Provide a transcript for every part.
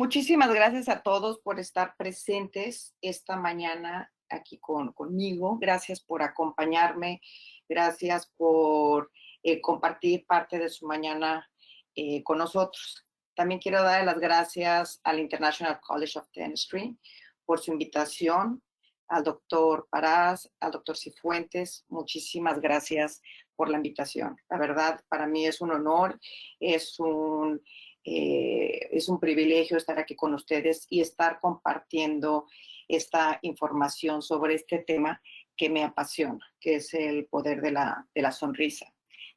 Muchísimas gracias a todos por estar presentes esta mañana aquí conmigo. Gracias por acompañarme. Gracias por compartir parte de su mañana con nosotros. También quiero dar las gracias al International College of Dentistry por su invitación, al doctor Parás, al doctor Cifuentes. Muchísimas gracias por la invitación. La verdad, para mí es un honor, es es un privilegio estar aquí con ustedes y estar compartiendo esta información sobre este tema que me apasiona, que es el poder de la sonrisa.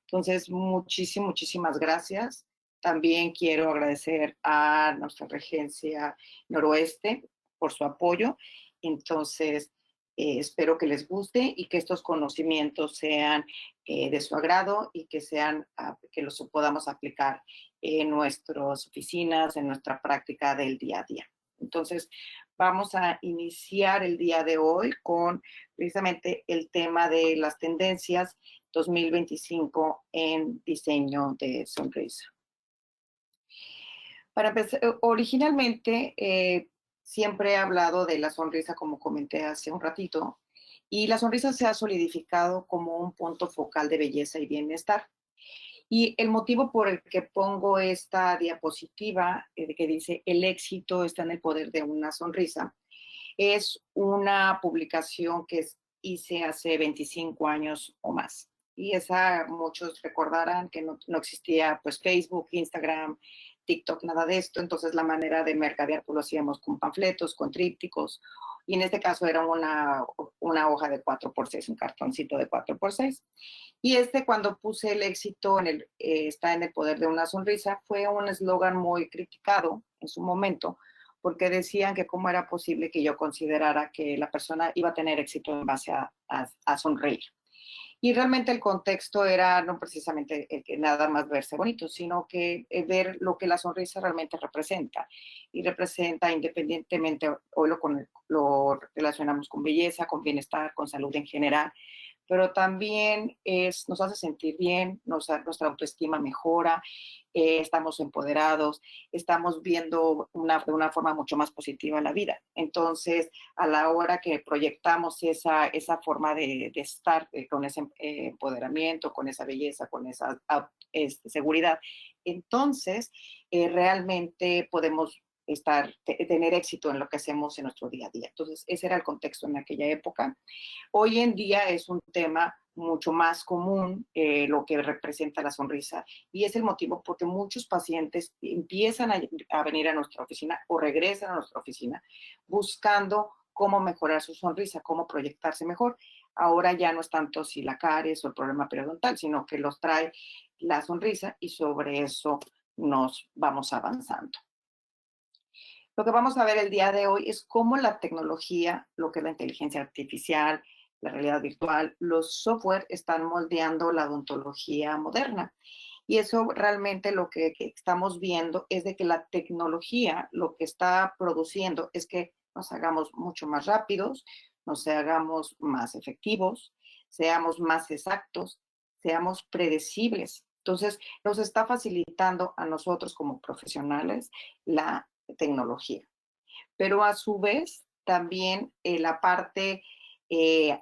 Entonces, muchísimas gracias. También quiero agradecer a nuestra regencia noroeste por su apoyo. Entonces, espero que les guste y que estos conocimientos sean de su agrado y que que los podamos aplicar en nuestras oficinas, en nuestra práctica del día a día. Entonces, vamos a iniciar el día de hoy con precisamente el tema de las tendencias 2025 en diseño de sonrisa. Para empezar, originalmente siempre he hablado de la sonrisa, como comenté hace un ratito, y la sonrisa se ha solidificado como un punto focal de belleza y bienestar. Y el motivo por el que pongo esta diapositiva que dice el éxito está en el poder de una sonrisa, es una publicación que hice hace 25 años o más. Y esa muchos recordarán que no existía pues Facebook, Instagram, TikTok, nada de esto. Entonces la manera de mercadear pues lo hacíamos con panfletos, con trípticos. Y en este caso era una hoja de 4x6, un cartoncito de 4x6. Y cuando puse el éxito está en el poder de una sonrisa, fue un eslogan muy criticado en su momento, porque decían que cómo era posible que yo considerara que la persona iba a tener éxito en base a sonreír. Y realmente el contexto era no precisamente el que nada más verse bonito, sino que ver lo que la sonrisa realmente representa. Y representa independientemente, hoy lo relacionamos con belleza, con bienestar, con salud en general, pero también nos hace sentir bien, nuestra autoestima mejora, estamos empoderados, estamos viendo de una forma mucho más positiva la vida. Entonces, a la hora que proyectamos esa forma de estar con ese empoderamiento, con esa belleza, con esa seguridad, entonces realmente podemos tener éxito en lo que hacemos en nuestro día a día. Entonces, ese era el contexto en aquella época. Hoy en día es un tema mucho más común lo que representa la sonrisa y es el motivo porque muchos pacientes empiezan a venir a nuestra oficina o regresan a nuestra oficina buscando cómo mejorar su sonrisa, cómo proyectarse mejor. Ahora ya no es tanto si la caries o el problema periodontal, sino que los trae la sonrisa y sobre eso nos vamos avanzando. Lo que vamos a ver el día de hoy es cómo la tecnología, lo que es la inteligencia artificial, la realidad virtual, los software están moldeando la odontología moderna. Y eso realmente lo que estamos viendo es de que la tecnología lo que está produciendo es que nos hagamos mucho más rápidos, nos hagamos más efectivos, seamos más exactos, seamos predecibles. Entonces, nos está facilitando a nosotros como profesionales la tecnología. Pero a su vez, también la parte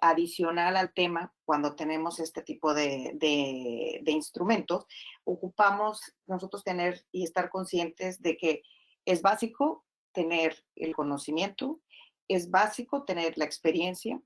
adicional al tema, cuando tenemos este tipo de instrumentos, ocupamos nosotros tener y estar conscientes de que es básico tener el conocimiento, es básico tener la experiencia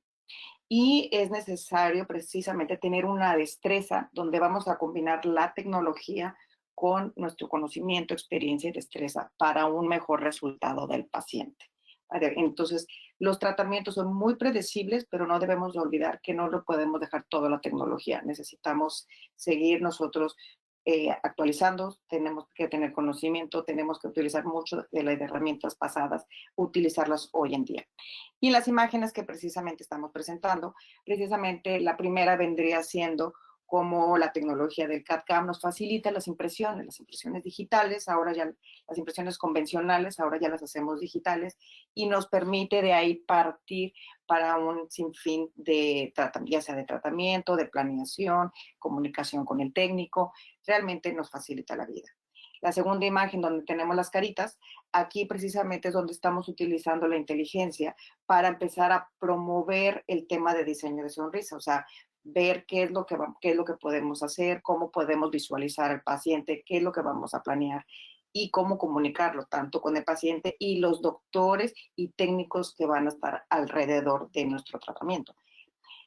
y es necesario precisamente tener una destreza donde vamos a combinar la tecnología con nuestro conocimiento, experiencia y destreza para un mejor resultado del paciente. Entonces, los tratamientos son muy predecibles, pero no debemos de olvidar que no lo podemos dejar todo a la tecnología. Necesitamos seguir nosotros actualizando, tenemos que tener conocimiento, tenemos que utilizar mucho de las herramientas pasadas, utilizarlas hoy en día. Y en las imágenes que precisamente estamos presentando, precisamente la primera vendría siendo como la tecnología del CAD/CAM nos facilita las impresiones digitales, ahora ya las impresiones convencionales, ahora ya las hacemos digitales y nos permite de ahí partir para un sinfín de tratamiento, ya sea de tratamiento, de planeación, comunicación con el técnico, realmente nos facilita la vida. La segunda imagen donde tenemos las caritas, aquí precisamente es donde estamos utilizando la inteligencia para empezar a promover el tema de diseño de sonrisa, o sea, ver qué es lo que podemos hacer, cómo podemos visualizar al paciente, qué es lo que vamos a planear y cómo comunicarlo tanto con el paciente y los doctores y técnicos que van a estar alrededor de nuestro tratamiento.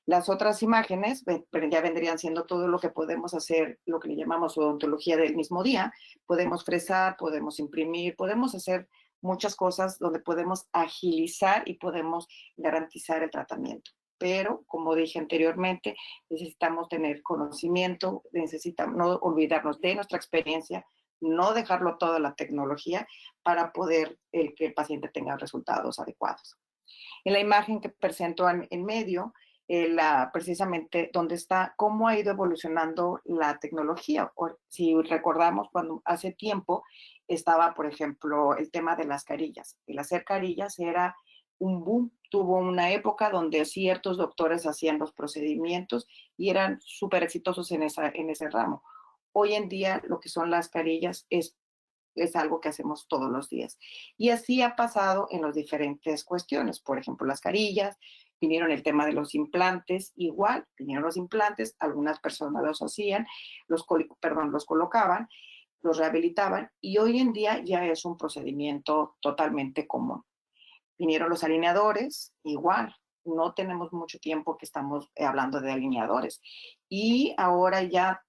Las otras imágenes ya vendrían siendo todo lo que podemos hacer, lo que le llamamos odontología del mismo día. Podemos fresar, podemos imprimir, podemos hacer muchas cosas donde podemos agilizar y podemos garantizar el tratamiento. Pero, como dije anteriormente, necesitamos tener conocimiento, necesitamos no olvidarnos de nuestra experiencia, no dejarlo todo a la tecnología para poder que el paciente tenga resultados adecuados. En la imagen que presento en medio, precisamente donde está cómo ha ido evolucionando la tecnología. O, si recordamos, cuando hace tiempo estaba, por ejemplo, el tema de las carillas. El hacer carillas era un boom. Tuvo una época donde ciertos doctores hacían los procedimientos y eran súper exitosos en ese ramo. Hoy en día lo que son las carillas es algo que hacemos todos los días. Y así ha pasado en las diferentes cuestiones. Por ejemplo, las carillas, vinieron el tema de los implantes, igual, vinieron los implantes, algunas personas los hacían, los colocaban, los rehabilitaban y hoy en día ya es un procedimiento totalmente común. Vinieron los alineadores, igual, no tenemos mucho tiempo que estamos hablando de alineadores. Y ahora ya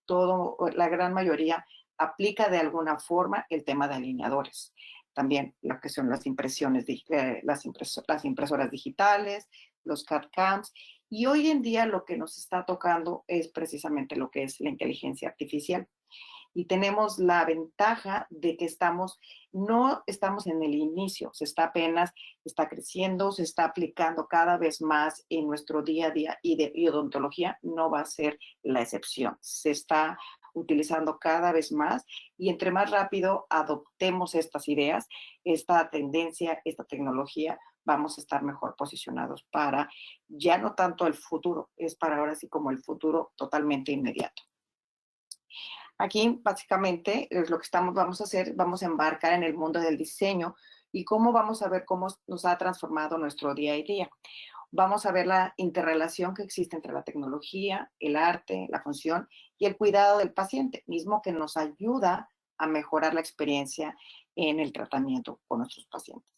la gran mayoría aplica de alguna forma el tema de alineadores. También lo que son las impresiones, las impresoras digitales, los CAD/CAMs. Y hoy en día lo que nos está tocando es precisamente lo que es la inteligencia artificial y tenemos la ventaja de que no estamos en el inicio, está creciendo, se está aplicando cada vez más en nuestro día a día y odontología no va a ser la excepción. Se está utilizando cada vez más y entre más rápido adoptemos estas ideas, esta tendencia, esta tecnología, vamos a estar mejor posicionados para ya no tanto el futuro, es para ahora sí como el futuro totalmente inmediato. Aquí básicamente es lo que vamos a hacer, vamos a embarcar en el mundo del diseño y cómo vamos a ver cómo nos ha transformado nuestro día a día. Vamos a ver la interrelación que existe entre la tecnología, el arte, la función y el cuidado del paciente, mismo que nos ayuda a mejorar la experiencia en el tratamiento con nuestros pacientes.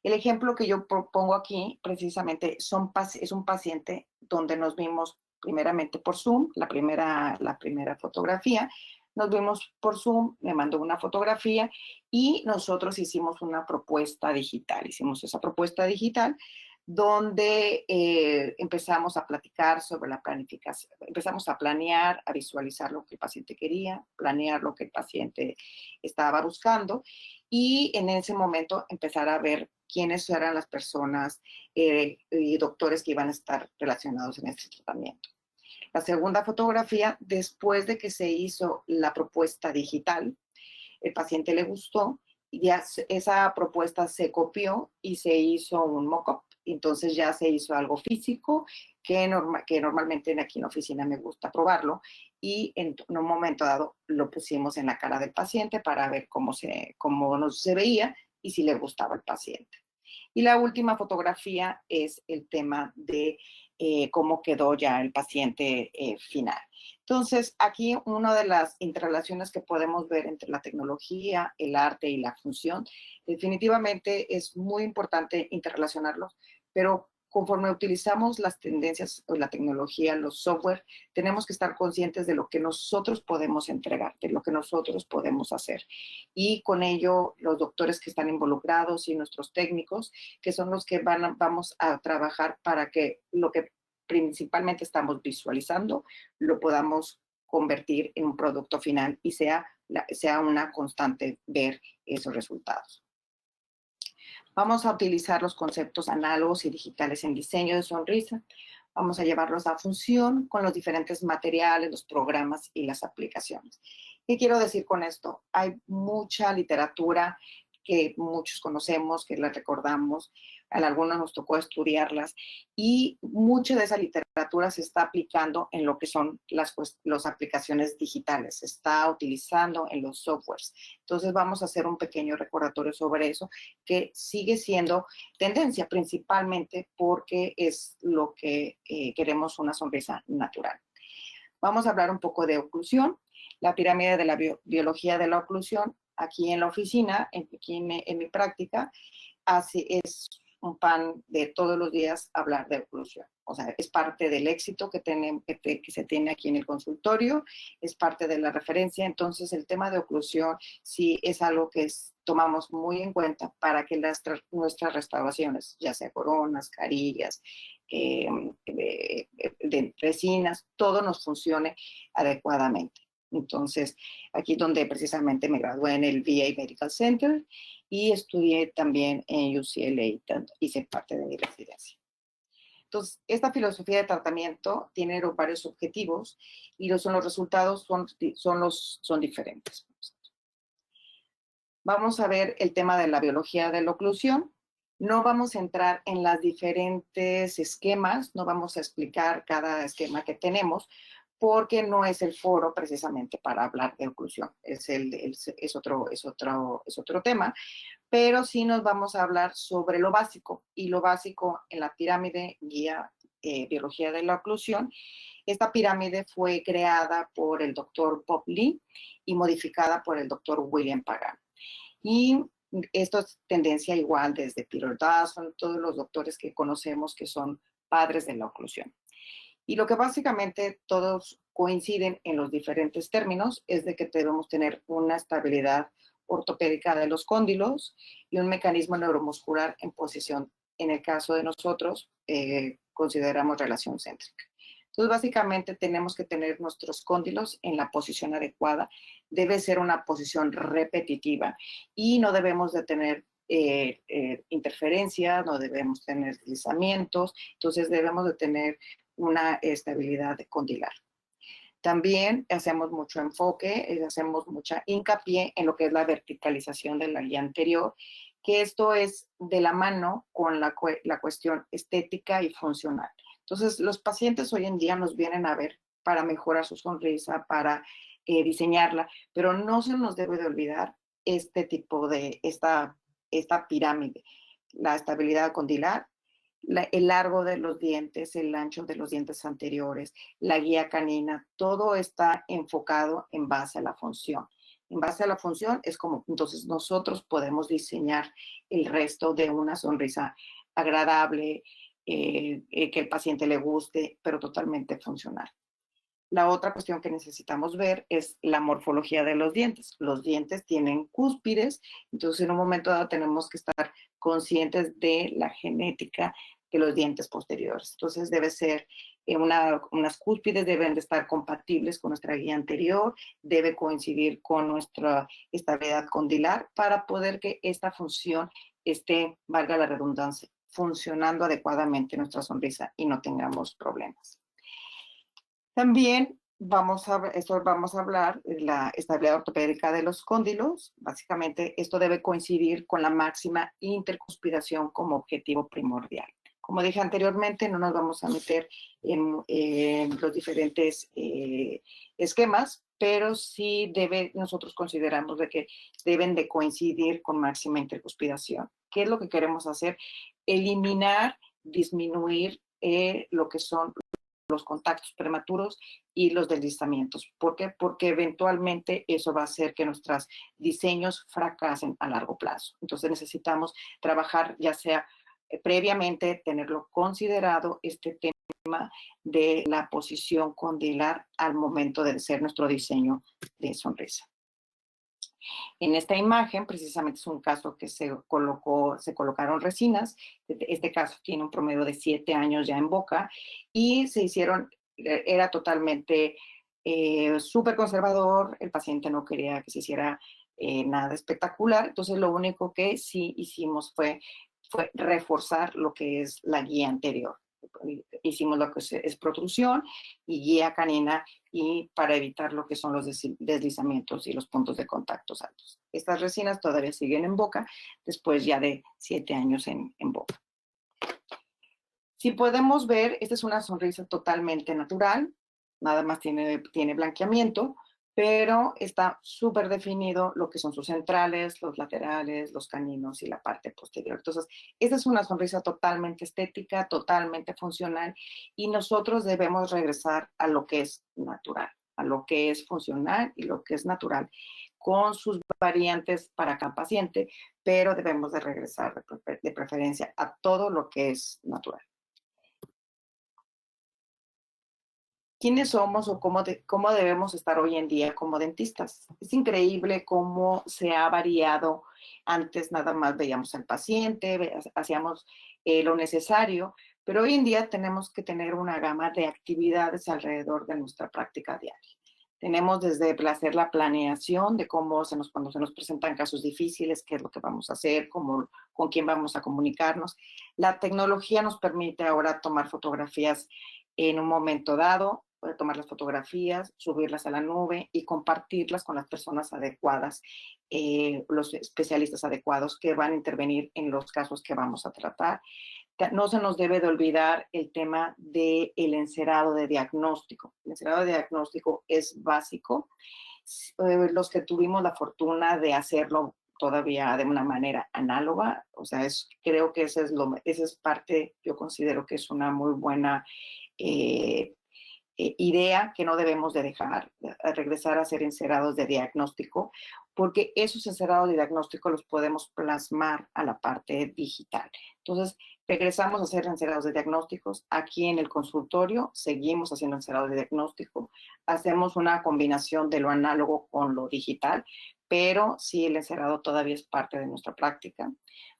El ejemplo que yo propongo aquí precisamente es un paciente donde nos vimos primeramente por Zoom, la primera fotografía, nos vimos por Zoom, me mandó una fotografía y nosotros hicimos una propuesta digital. Hicimos esa propuesta digital donde empezamos a platicar sobre la planificación, empezamos a planear, a visualizar lo que el paciente quería, planear lo que el paciente estaba buscando y en ese momento empezar a ver quiénes eran las personas y doctores que iban a estar relacionados en este tratamiento. La segunda fotografía, después de que se hizo la propuesta digital, el paciente le gustó, ya esa propuesta se copió y se hizo un mock-up. Entonces ya se hizo algo físico que normalmente aquí en la oficina me gusta probarlo y en un momento dado lo pusimos en la cara del paciente para ver cómo se veía y si le gustaba al paciente. Y la última fotografía es el tema de cómo quedó ya el paciente final. Entonces, aquí una de las interrelaciones que podemos ver entre la tecnología, el arte y la función, definitivamente es muy importante interrelacionarlos, pero conforme utilizamos las tendencias o la tecnología, los software, tenemos que estar conscientes de lo que nosotros podemos entregar, de lo que nosotros podemos hacer. Y con ello, los doctores que están involucrados y nuestros técnicos, que son los que vamos a trabajar para que lo que principalmente estamos visualizando lo podamos convertir en un producto final y sea una constante ver esos resultados. Vamos a utilizar los conceptos análogos y digitales en diseño de sonrisa. Vamos a llevarlos a función con los diferentes materiales, los programas y las aplicaciones. ¿Qué quiero decir con esto? Hay mucha literatura que muchos conocemos, que las recordamos, a algunos nos tocó estudiarlas, y mucha de esa literatura se está aplicando en lo que son las aplicaciones digitales, se está utilizando en los softwares. Entonces vamos a hacer un pequeño recordatorio sobre eso, que sigue siendo tendencia principalmente porque es lo que queremos, una sonrisa natural. Vamos a hablar un poco de oclusión, la pirámide de la biología de la oclusión. Aquí en la oficina, aquí en mi práctica, es un pan de todos los días hablar de oclusión. O sea, es parte del éxito que se tiene aquí en el consultorio, es parte de la referencia. Entonces, el tema de oclusión sí es algo que tomamos muy en cuenta para que nuestras restauraciones, ya sea coronas, carillas, de resinas, todo nos funcione adecuadamente. Entonces, aquí es donde precisamente me gradué en el VA Medical Center y estudié también en UCLA, hice parte de mi residencia. Entonces, esta filosofía de tratamiento tiene varios objetivos y los resultados son diferentes. Vamos a ver el tema de la biología de la oclusión. No vamos a entrar en los diferentes esquemas, no vamos a explicar cada esquema que tenemos, porque no es el foro precisamente para hablar de oclusión, es otro tema, pero sí nos vamos a hablar sobre lo básico, y lo básico en la pirámide guía biología de la oclusión. Esta pirámide fue creada por el doctor Bob Lee y modificada por el doctor William Pagan. Y esto es tendencia igual desde Peter Dawson, todos los doctores que conocemos que son padres de la oclusión. Y lo que básicamente todos coinciden en los diferentes términos es de que debemos tener una estabilidad ortopédica de los cóndilos y un mecanismo neuromuscular en posición. En el caso de nosotros, consideramos relación céntrica. Entonces, básicamente tenemos que tener nuestros cóndilos en la posición adecuada. Debe ser una posición repetitiva y no debemos de tener interferencias, no debemos tener deslizamientos. Entonces, debemos de tener una estabilidad condilar. También hacemos mucho enfoque, hacemos mucha hincapié en lo que es la verticalización de la guía anterior, que esto es de la mano con la cuestión estética y funcional. Entonces, los pacientes hoy en día nos vienen a ver para mejorar su sonrisa, para diseñarla, pero no se nos debe de olvidar este tipo de, esta pirámide, la estabilidad condilar, el largo de los dientes, el ancho de los dientes anteriores, la guía canina, todo está enfocado en base a la función. En base a la función es como, entonces nosotros podemos diseñar el resto de una sonrisa agradable, que el paciente le guste, pero totalmente funcional. La otra cuestión que necesitamos ver es la morfología de los dientes. Los dientes tienen cúspides, entonces en un momento dado tenemos que estar conscientes de la genética de los dientes posteriores. Entonces debe ser, unas cúspides deben de estar compatibles con nuestra guía anterior, debe coincidir con nuestra estabilidad condilar para poder que esta función esté, valga la redundancia, funcionando adecuadamente nuestra sonrisa y no tengamos problemas. También vamos a hablar de la estabilidad ortopédica de los cóndilos. Básicamente, esto debe coincidir con la máxima intercuspidación como objetivo primordial. Como dije anteriormente, no nos vamos a meter en los diferentes esquemas, pero sí nosotros consideramos de que deben de coincidir con máxima intercuspidación. ¿Qué es lo que queremos hacer? Eliminar, disminuir lo que son los contactos prematuros y los deslizamientos. ¿Por qué? Porque eventualmente eso va a hacer que nuestros diseños fracasen a largo plazo. Entonces necesitamos trabajar, ya sea previamente, tenerlo considerado, este tema de la posición condilar al momento de hacer nuestro diseño de sonrisa. En esta imagen, precisamente es un caso que se colocaron resinas. Este caso tiene un promedio de 7 años ya en boca y era totalmente súper conservador. El paciente no quería que se hiciera nada espectacular. Entonces, lo único que sí hicimos fue reforzar lo que es la guía anterior. Hicimos lo que es protrusión y guía canina y para evitar lo que son los deslizamientos y los puntos de contactos altos. Estas resinas todavía siguen en boca después ya de 7 años en boca. Si podemos ver, esta es una sonrisa totalmente natural, nada más tiene blanqueamiento, pero está súper definido lo que son sus centrales, los laterales, los caninos y la parte posterior. Entonces, esta es una sonrisa totalmente estética, totalmente funcional, y nosotros debemos regresar a lo que es natural, a lo que es funcional y lo que es natural, con sus variantes para cada paciente, pero debemos de regresar de preferencia a todo lo que es natural. ¿Quiénes somos o cómo debemos estar hoy en día como dentistas? Es increíble cómo se ha variado. Antes nada más veíamos al paciente, hacíamos lo necesario, pero hoy en día tenemos que tener una gama de actividades alrededor de nuestra práctica diaria. Tenemos desde hacer la planeación de cuando se nos presentan casos difíciles, qué es lo que vamos a hacer, con quién vamos a comunicarnos. La tecnología nos permite ahora tomar fotografías en un momento dado, puede tomar las fotografías, subirlas a la nube y compartirlas con las personas adecuadas, los especialistas adecuados que van a intervenir en los casos que vamos a tratar. No se nos debe de olvidar el tema del encerado de diagnóstico. El encerado de diagnóstico es básico. Los que tuvimos la fortuna de hacerlo todavía de una manera análoga, o sea, creo que esa es parte, yo considero que es una muy buena eh, idea que no debemos de dejar, regresar a ser encerados de diagnóstico, porque esos encerados de diagnóstico los podemos plasmar a la parte digital. Entonces, regresamos a hacer encerados de diagnósticos. Aquí en el consultorio seguimos haciendo encerados de diagnóstico. Hacemos una combinación de lo análogo con lo digital, pero sí el encerado todavía es parte de nuestra práctica.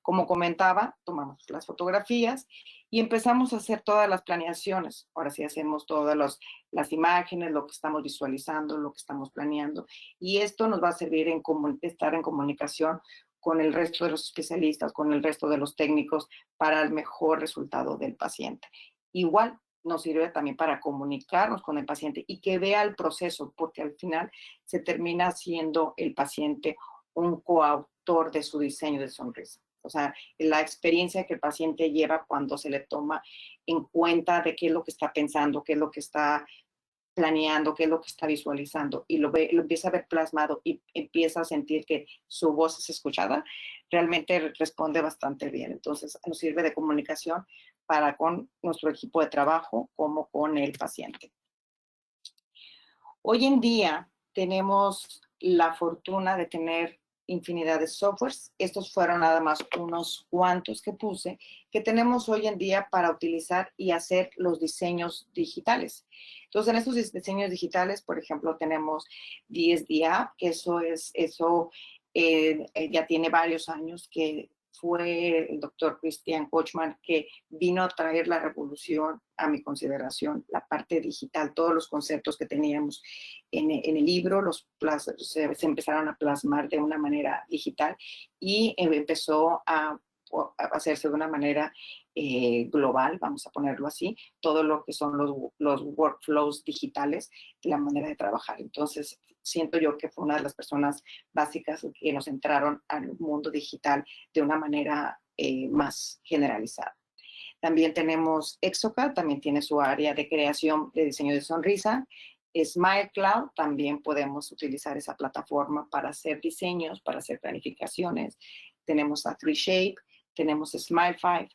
Como comentaba, tomamos las fotografías y empezamos a hacer todas las planeaciones. Ahora sí hacemos todas las imágenes, lo que estamos visualizando, lo que estamos planeando. Y esto nos va a servir en estar en comunicación con el resto de los especialistas, con el resto de los técnicos para el mejor resultado del paciente. Igual nos sirve también para comunicarnos con el paciente y que vea el proceso, porque al final se termina siendo el paciente un coautor de su diseño de sonrisa. O sea, la experiencia que el paciente lleva cuando se le toma en cuenta de qué es lo que está pensando, qué es lo que está planeando, qué es lo que está visualizando y lo empieza a ver plasmado y empieza a sentir que su voz es escuchada, realmente responde bastante bien. Entonces, nos sirve de comunicación para con nuestro equipo de trabajo como con el paciente. Hoy en día tenemos la fortuna de tener infinidad de softwares. Estos fueron nada más unos cuantos que puse, que tenemos hoy en día para utilizar y hacer los diseños digitales. Entonces, en estos diseños digitales, por ejemplo, tenemos DSD App, que ya tiene varios años que fue el doctor Christian Kochman que vino a traer la revolución a mi consideración, la parte digital, todos los conceptos que teníamos en el libro se empezaron a plasmar de una manera digital y empezó a hacerse de una manera global, vamos a ponerlo así, todo lo que son los workflows digitales, la manera de trabajar. Entonces, siento yo que fue una de las personas básicas que nos entraron al mundo digital de una manera más generalizada. También tenemos Exocad, también tiene su área de creación de diseño de sonrisa. SmileCloud, también podemos utilizar esa plataforma para hacer diseños, para hacer planificaciones. Tenemos a 3Shape, tenemos Smile5,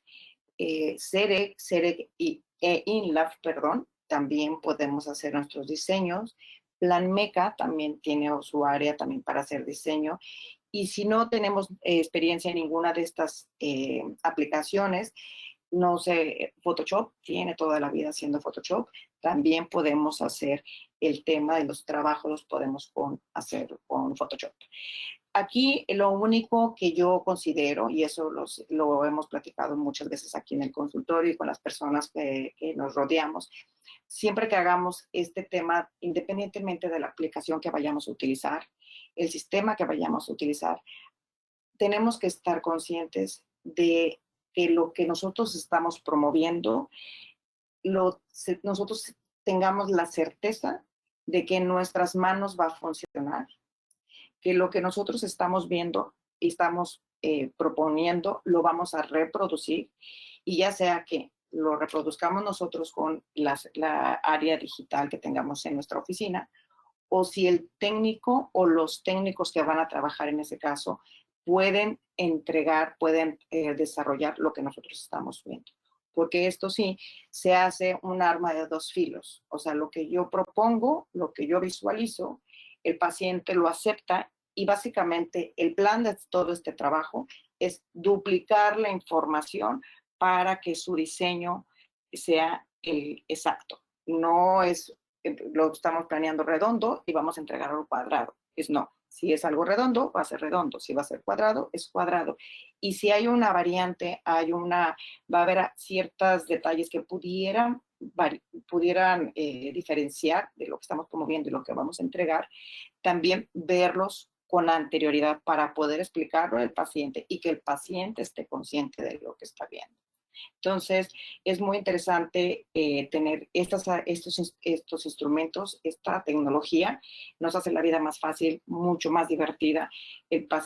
Cerec y InLab, perdón, también podemos hacer nuestros diseños. PlanMeca también tiene su área también para hacer diseño. Y si no tenemos experiencia en ninguna de estas aplicaciones, no sé, Photoshop, tiene toda la vida haciendo Photoshop, también podemos hacer el tema de los trabajos, los podemos hacer con Photoshop. Aquí lo único que yo considero, y eso lo hemos platicado muchas veces aquí en el consultorio y con las personas que nos rodeamos, siempre que hagamos este tema, independientemente de la aplicación que vayamos a utilizar, el sistema que vayamos a utilizar, tenemos que estar conscientes de que lo que nosotros estamos promoviendo, nosotros tengamos la certeza de que nuestras manos va a funcionar, que lo que nosotros estamos viendo y estamos proponiendo lo vamos a reproducir, y ya sea que lo reproduzcamos nosotros con la área digital que tengamos en nuestra oficina, o si el técnico o los técnicos que van a trabajar en ese caso pueden entregar, pueden desarrollar lo que nosotros estamos viendo. Porque esto sí se hace un arma de dos filos. O sea, lo que yo propongo, lo que yo visualizo, el paciente lo acepta, y básicamente el plan de todo este trabajo es duplicar la información para que su diseño sea el exacto. No es lo estamos planeando redondo y vamos a entregar algo cuadrado. Es no. Si es algo redondo, va a ser redondo. Si va a ser cuadrado, es cuadrado. Y si hay una variante, va a haber ciertos detalles que pudieran diferenciar de lo que estamos promoviendo y lo que vamos a entregar, también verlos con anterioridad para poder explicarlo al paciente y que el paciente esté consciente de lo que está viendo. Entonces, es muy interesante tener estos instrumentos, esta tecnología. Nos hace la vida más fácil, mucho más divertida.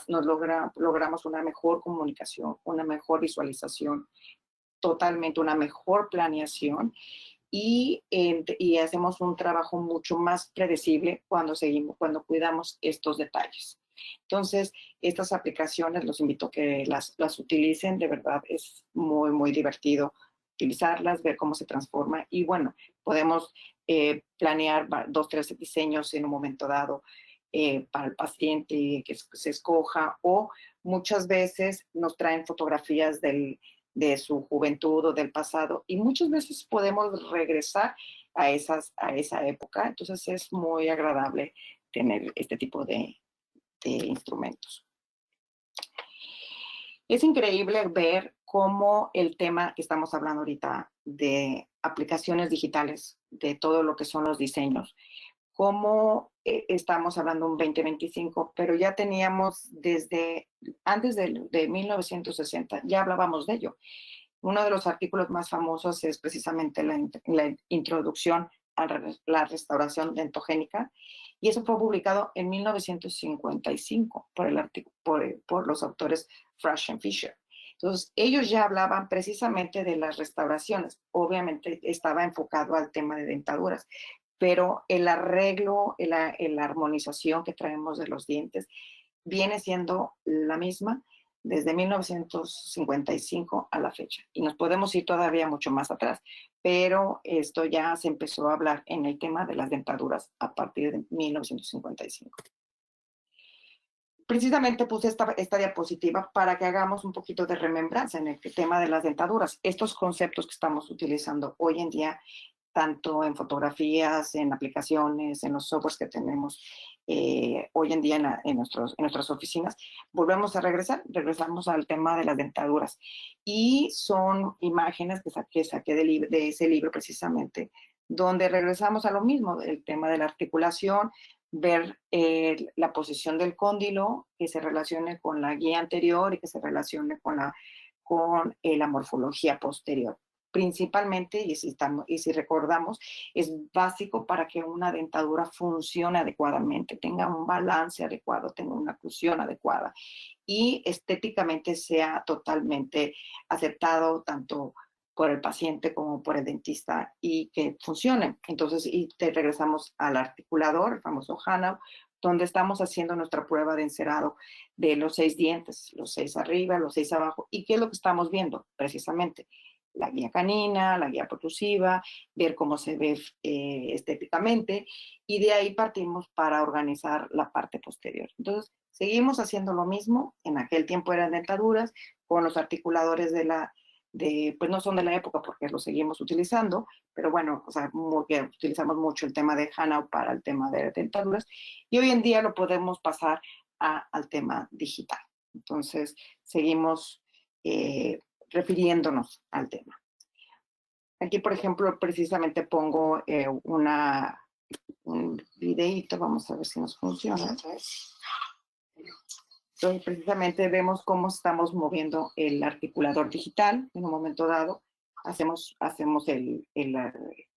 Logramos una mejor comunicación, una mejor visualización, totalmente una mejor planeación, y hacemos un trabajo mucho más predecible cuando cuidamos estos detalles. Entonces, estas aplicaciones los invito a que las utilicen. De verdad es muy, muy divertido utilizarlas, ver cómo se transforma, y bueno, podemos planear 2, 3 diseños en un momento dado para el paciente que se escoja, o muchas veces nos traen fotografías de su juventud o del pasado, y muchas veces podemos regresar a esa época. Entonces es muy agradable tener este tipo de instrumentos. Es increíble ver cómo el tema que estamos hablando ahorita de aplicaciones digitales, de todo lo que son los diseños, cómo estamos hablando un 2025, pero ya teníamos desde antes de 1960, ya hablábamos de ello. Uno de los artículos más famosos es precisamente la introducción a la restauración dentogénica, y eso fue publicado en 1955 por los autores Frasch y Fisher. Entonces, ellos ya hablaban precisamente de las restauraciones. Obviamente estaba enfocado al tema de dentaduras, pero el arreglo, la armonización que traemos de los dientes viene siendo la misma desde 1955 a la fecha. Y nos podemos ir todavía mucho más atrás, pero esto ya se empezó a hablar en el tema de las dentaduras a partir de 1955. Precisamente puse esta diapositiva para que hagamos un poquito de remembranza en el tema de las dentaduras. Estos conceptos que estamos utilizando hoy en día, tanto en fotografías, en aplicaciones, en los softwares que tenemos hoy en día en nuestras oficinas, regresamos al tema de las dentaduras. Y son imágenes que saqué de ese libro precisamente, donde regresamos a lo mismo, el tema de la articulación, ver la posición del cóndilo, que se relacione con la guía anterior y que se relacione con la morfología posterior. Principalmente, y si recordamos, es básico para que una dentadura funcione adecuadamente, tenga un balance adecuado, tenga una oclusión adecuada y estéticamente sea totalmente aceptado tanto por el paciente como por el dentista, y que funcione. Entonces, regresamos al articulador, el famoso Hanau, donde estamos haciendo nuestra prueba de encerado de los 6 dientes, los 6 arriba, los 6 abajo. ¿Y qué es lo que estamos viendo? Precisamente la guía canina, la guía protrusiva, ver cómo se ve estéticamente, y de ahí partimos para organizar la parte posterior. Entonces, seguimos haciendo lo mismo. En aquel tiempo eran dentaduras, con los articuladores pues no son de la época porque los seguimos utilizando, pero bueno, o sea, utilizamos mucho el tema de Hanau para el tema de dentaduras, y hoy en día lo podemos pasar al tema digital. Entonces, seguimos refiriéndonos al tema. Aquí, por ejemplo, precisamente pongo un videíto, vamos a ver si nos funciona. Entonces, precisamente vemos cómo estamos moviendo el articulador digital. En un momento dado,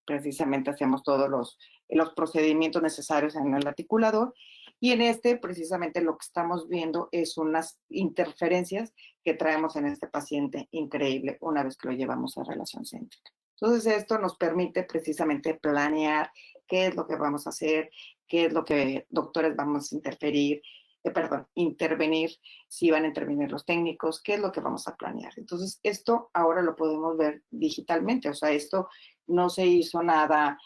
precisamente hacemos todos los procedimientos necesarios en el articulador. Y en este, precisamente, lo que estamos viendo es unas interferencias que traemos en este paciente increíble una vez que lo llevamos a relación céntrica. Entonces, esto nos permite precisamente planear qué es lo que vamos a hacer, qué es lo que doctores vamos a intervenir, si van a intervenir los técnicos, qué es lo que vamos a planear. Entonces, esto ahora lo podemos ver digitalmente, o sea, esto no se hizo nada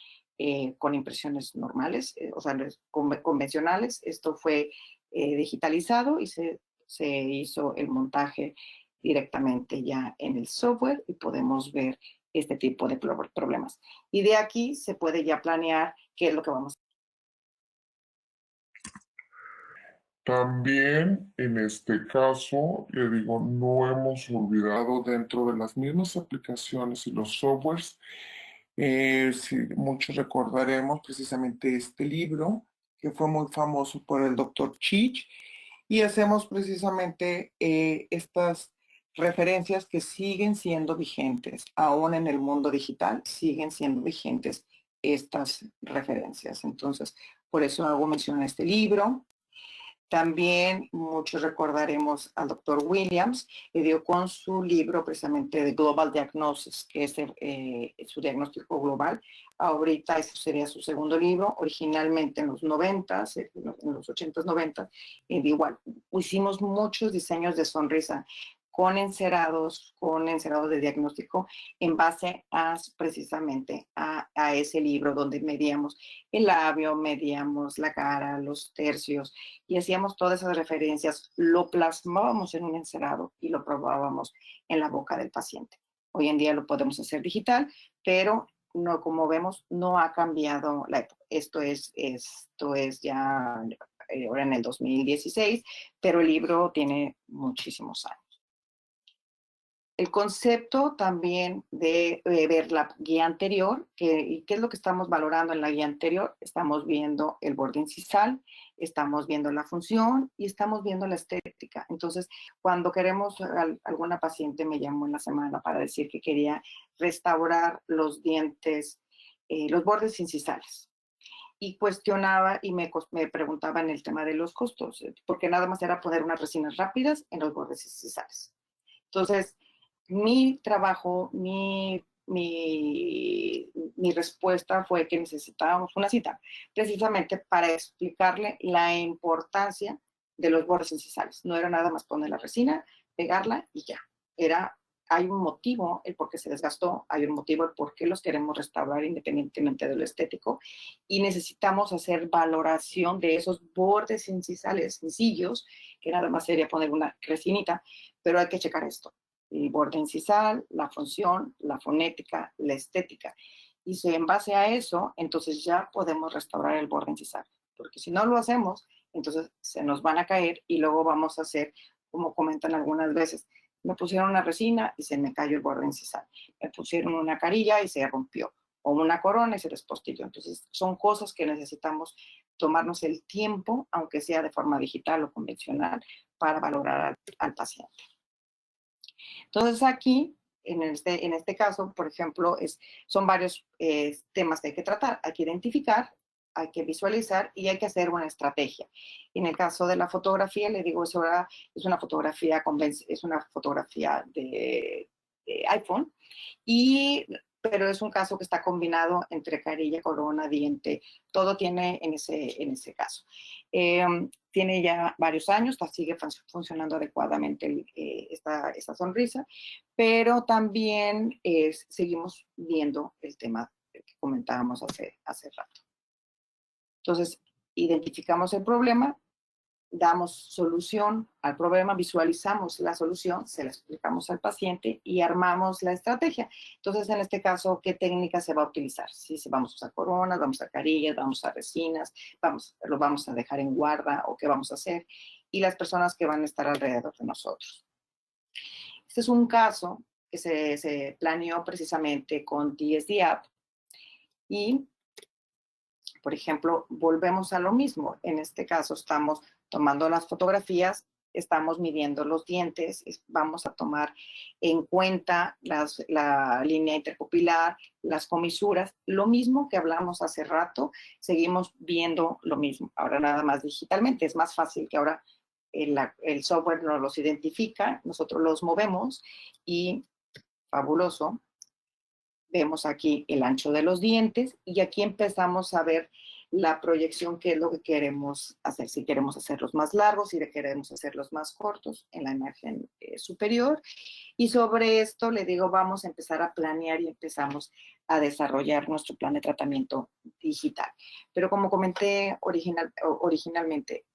con impresiones normales, o sea, convencionales, esto fue digitalizado y se hizo el montaje directamente ya en el software y podemos ver este tipo de problemas. Y de aquí se puede ya planear qué es lo que vamos a hacer. También en este caso, le digo, no hemos olvidado dentro de las mismas aplicaciones y los softwares, si muchos recordaremos precisamente este libro que fue muy famoso por el doctor Chich y hacemos precisamente estas referencias que siguen siendo vigentes, aún en el mundo digital siguen siendo vigentes estas referencias. Entonces, por eso hago mención a este libro. También muchos recordaremos al doctor Williams, que dio con su libro precisamente de Global Diagnosis, que es su diagnóstico global. Ahorita ese sería su segundo libro, originalmente en los 90, en los 80s, 90, igual, hicimos muchos diseños de sonrisa con encerados de diagnóstico en base a precisamente a ese libro donde medíamos el labio, medíamos la cara, los tercios, y hacíamos todas esas referencias, lo plasmábamos en un encerado y lo probábamos en la boca del paciente. Hoy en día lo podemos hacer digital, pero no, como vemos, no ha cambiado la época. Esto es ya ahora en el 2016, pero el libro tiene muchísimos años. El concepto también de ver la guía anterior, ¿y qué es lo que estamos valorando en la guía anterior? Estamos viendo el borde incisal, estamos viendo la función y estamos viendo la estética. Entonces, cuando queremos, alguna paciente me llamó en la semana para decir que quería restaurar los dientes, los bordes incisales. Y cuestionaba y me preguntaba en el tema de los costos, porque nada más era poner unas resinas rápidas en los bordes incisales. Entonces, mi trabajo, mi respuesta fue que necesitábamos una cita, precisamente para explicarle la importancia de los bordes incisales. No era nada más poner la resina, pegarla y ya. Hay un motivo el por qué se desgastó, hay un motivo el por qué los queremos restaurar independientemente de lo estético y necesitamos hacer valoración de esos bordes incisales sencillos, que nada más sería poner una resinita, pero hay que checar esto: el borde incisal, la función, la fonética, la estética. Y si en base a eso, entonces ya podemos restaurar el borde incisal. Porque si no lo hacemos, entonces se nos van a caer y luego vamos a hacer, como comentan algunas veces, me pusieron una resina y se me cayó el borde incisal. Me pusieron una carilla y se rompió. O una corona y se despostilló. Entonces, son cosas que necesitamos tomarnos el tiempo, aunque sea de forma digital o convencional, para valorar al paciente. Entonces aquí, en este caso, por ejemplo, son varios temas que hay que tratar. Hay que identificar, hay que visualizar y hay que hacer una estrategia. En el caso de la fotografía, le digo, es una fotografía de iPhone, pero es un caso que está combinado entre carilla, corona, diente, todo tiene en ese caso. Tiene ya varios años, sigue funcionando adecuadamente esta sonrisa, pero también seguimos viendo el tema que comentábamos hace rato. Entonces, identificamos el problema, damos solución al problema, visualizamos la solución, se la explicamos al paciente y armamos la estrategia. Entonces, en este caso, ¿qué técnica se va a utilizar? Si vamos a usar coronas, vamos a usar carillas, vamos a usar resinas, lo vamos a dejar en guarda o qué vamos a hacer, y las personas que van a estar alrededor de nosotros. Este es un caso que se planeó precisamente con DSD App y, por ejemplo, volvemos a lo mismo. En este caso estamos tomando las fotografías estamos midiendo los dientes, vamos a tomar en cuenta la línea interpupilar, las comisuras, lo mismo que hablamos hace rato, seguimos viendo lo mismo, ahora nada más digitalmente, es más fácil que ahora el software nos los identifica, nosotros los movemos y fabuloso, vemos aquí el ancho de los dientes y aquí empezamos a ver la proyección, qué es lo que queremos hacer, si queremos hacerlos más largos, si queremos hacerlos más cortos en la imagen superior. Y sobre esto le digo, vamos a empezar a planear y empezamos a desarrollar nuestro plan de tratamiento digital. Pero como comenté originalmente,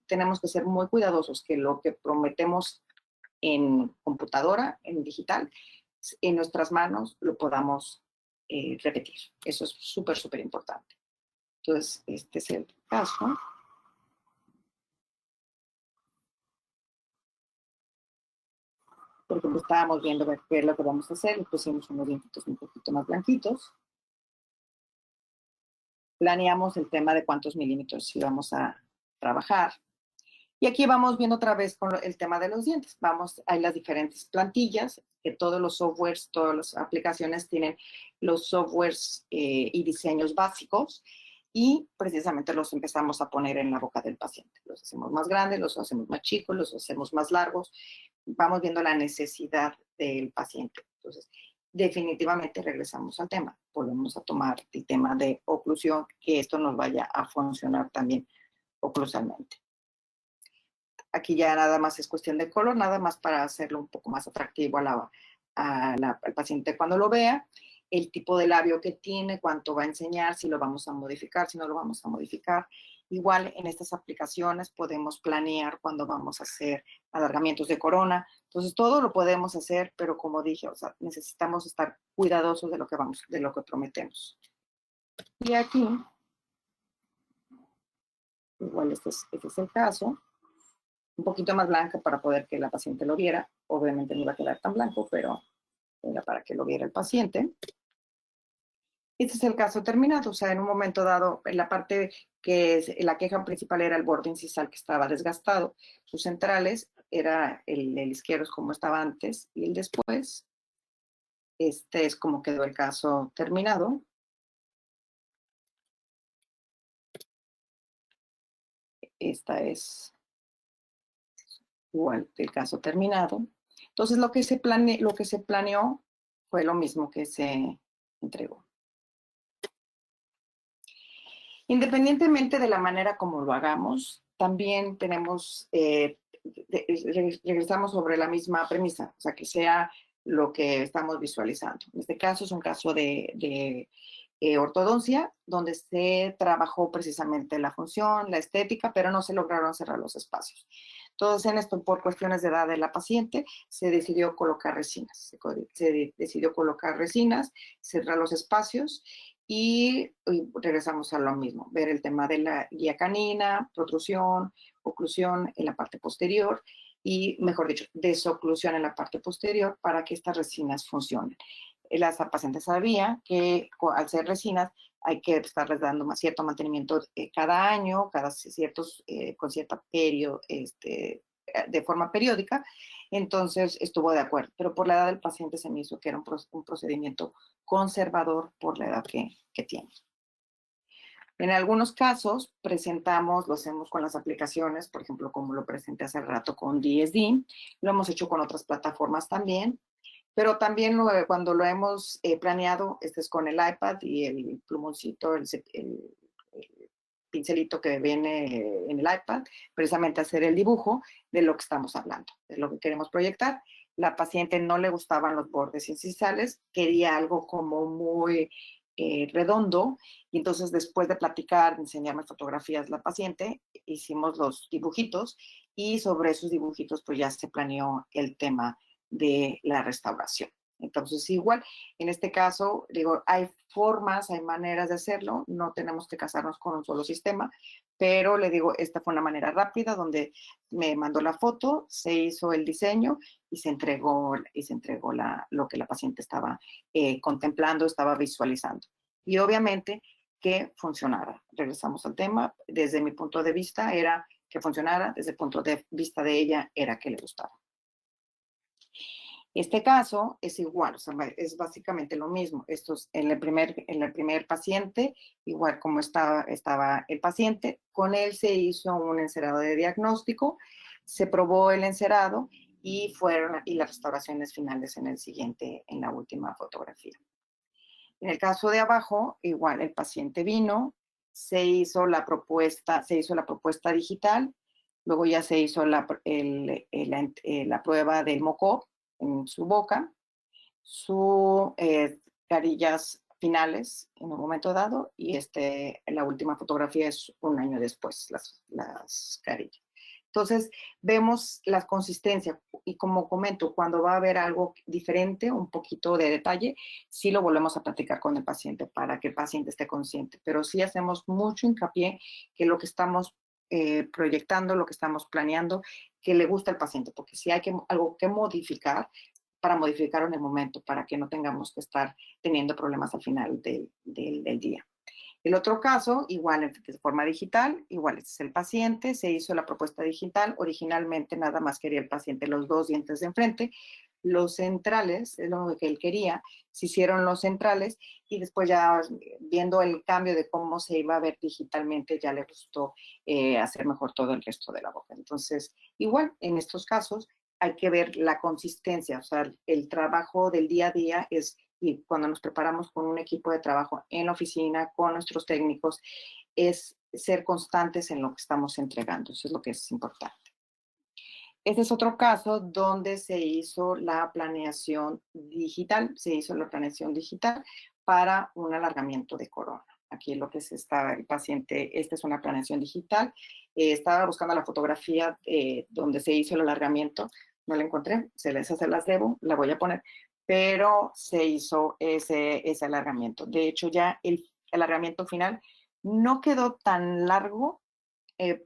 tenemos que ser muy cuidadosos que lo que prometemos en computadora, en digital, en nuestras manos lo podamos repetir. Eso es súper, súper importante. Entonces, este es el caso. Porque estábamos viendo qué es lo que vamos a hacer. Le pusimos unos dientitos un poquito más blanquitos. Planeamos el tema de cuántos milímetros íbamos a trabajar. Y aquí vamos viendo otra vez con el tema de los dientes. Hay las diferentes plantillas, que todos los softwares, todas las aplicaciones tienen los softwares y diseños básicos y precisamente los empezamos a poner en la boca del paciente. Los hacemos más grandes, los hacemos más chicos, los hacemos más largos. Vamos viendo la necesidad del paciente. Entonces, definitivamente regresamos al tema. Volvemos a tomar el tema de oclusión, que esto nos vaya a funcionar también oclusalmente. Aquí ya nada más es cuestión de color, nada más para hacerlo un poco más atractivo al paciente cuando lo vea, el tipo de labio que tiene, cuánto va a enseñar, si lo vamos a modificar, si no lo vamos a modificar. Igual en estas aplicaciones podemos planear cuando vamos a hacer alargamientos de corona. Entonces todo lo podemos hacer, pero como dije, o sea, necesitamos estar cuidadosos de lo que prometemos. Y aquí, igual este es el caso. Un poquito más blanca para poder que la paciente lo viera. Obviamente no iba a quedar tan blanco, pero era para que lo viera el paciente. Este es el caso terminado, o sea, en un momento dado, en la parte que es la queja principal era el borde incisal que estaba desgastado. Sus centrales, era el izquierdo es como estaba antes y el después. Este es como quedó el caso terminado. Esta es igual el caso terminado. Entonces, lo que se planeó fue lo mismo que se entregó. Independientemente de la manera como lo hagamos, también tenemos, regresamos sobre la misma premisa, o sea, que sea lo que estamos visualizando. En este caso es un caso de ortodoncia, donde se trabajó precisamente la función, la estética, pero no se lograron cerrar los espacios. Entonces, en esto, por cuestiones de edad de la paciente, se decidió colocar resinas. Se decidió colocar resinas, cerrar los espacios y regresamos a lo mismo, ver el tema de la guía canina, protrusión, oclusión en la parte posterior y, mejor dicho, desoclusión en la parte posterior para que estas resinas funcionen. La paciente sabía que al ser resinas hay que estarles dando cierto mantenimiento cada año, con cierta periodo, de forma periódica, entonces estuvo de acuerdo. Pero por la edad del paciente se me hizo que era un procedimiento conservador por la edad que tiene. En algunos casos lo hacemos con las aplicaciones, por ejemplo, como lo presenté hace rato con DSD, lo hemos hecho con otras plataformas también, pero también cuando lo hemos planeado, este es con el iPad y el plumoncito, el pincelito que viene en el iPad, precisamente hacer el dibujo de lo que estamos hablando, de lo que queremos proyectar. La paciente no le gustaban los bordes incisales, quería algo como muy redondo, y entonces después de platicar, de enseñarme fotografías la paciente, hicimos los dibujitos, y sobre esos dibujitos pues ya se planeó el tema de la restauración. Entonces, igual, en este caso, digo, hay formas, hay maneras de hacerlo, no tenemos que casarnos con un solo sistema, pero le digo, esta fue una manera rápida donde me mandó la foto, se hizo el diseño y se entregó lo que la paciente estaba contemplando, estaba visualizando. Y obviamente que funcionara. Regresamos al tema. Desde mi punto de vista era que funcionara, desde el punto de vista de ella era que le gustaba. Este caso es igual, o sea, es básicamente lo mismo. Esto es en el primer paciente, igual como estaba el paciente, con él se hizo un encerado de diagnóstico, se probó el encerado y las restauraciones finales en el siguiente, en la última fotografía. En el caso de abajo, igual el paciente vino, se hizo la propuesta digital, luego ya se hizo la prueba del mock-up en su boca, sus carillas finales en un momento dado, y la última fotografía es un año después, las carillas. Entonces, vemos la consistencia y como comento, cuando va a haber algo diferente, un poquito de detalle, sí lo volvemos a platicar con el paciente para que el paciente esté consciente, pero sí hacemos mucho hincapié que lo que estamos proyectando, lo que estamos planeando, que le gusta al paciente, porque si hay algo que modificar, para modificarlo en el momento, para que no tengamos que estar teniendo problemas al final del día. El otro caso, igual de forma digital, igual este es el paciente, se hizo la propuesta digital, originalmente nada más quería el paciente los 2 dientes de enfrente, los centrales, es lo que él quería, se hicieron los centrales y después ya viendo el cambio de cómo se iba a ver digitalmente, ya le gustó hacer mejor todo el resto de la boca. Entonces, igual en estos casos hay que ver la consistencia, o sea, el trabajo del día a día es, y cuando nos preparamos con un equipo de trabajo en la oficina, con nuestros técnicos, es ser constantes en lo que estamos entregando. Eso es lo que es importante. Este es otro caso donde se hizo la planeación digital, para un alargamiento de corona. Aquí lo que el paciente, esta es una planeación digital. Estaba buscando la fotografía donde se hizo el alargamiento, no la encontré, se las debo, la voy a poner, pero se hizo ese alargamiento. De hecho, ya el alargamiento final no quedó tan largo,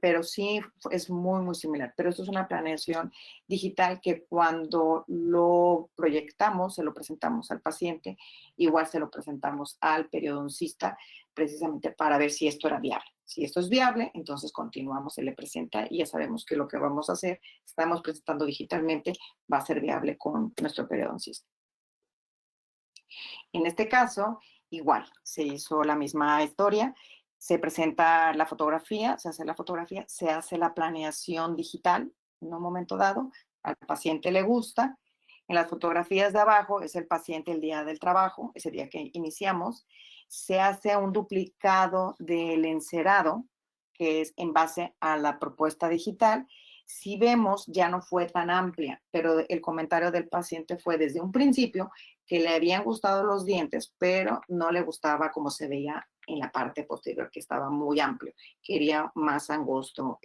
pero sí es muy, muy similar. Pero esto es una planeación digital que cuando lo proyectamos, se lo presentamos al paciente, igual se lo presentamos al periodoncista, precisamente para ver si esto era viable. Si esto es viable, entonces continuamos, se le presenta y ya sabemos que lo que vamos a hacer, estamos presentando digitalmente, va a ser viable con nuestro periodoncista. En este caso, igual, se hizo la misma historia, se presenta la fotografía, se hace la fotografía, se hace la planeación digital en un momento dado, al paciente le gusta. En las fotografías de abajo es el paciente el día del trabajo, ese día que iniciamos, se hace un duplicado del encerado, que es en base a la propuesta digital. Si vemos, ya no fue tan amplia, pero el comentario del paciente fue desde un principio que le habían gustado los dientes, pero no le gustaba cómo se veía en la parte posterior, que estaba muy amplio. Quería más angosto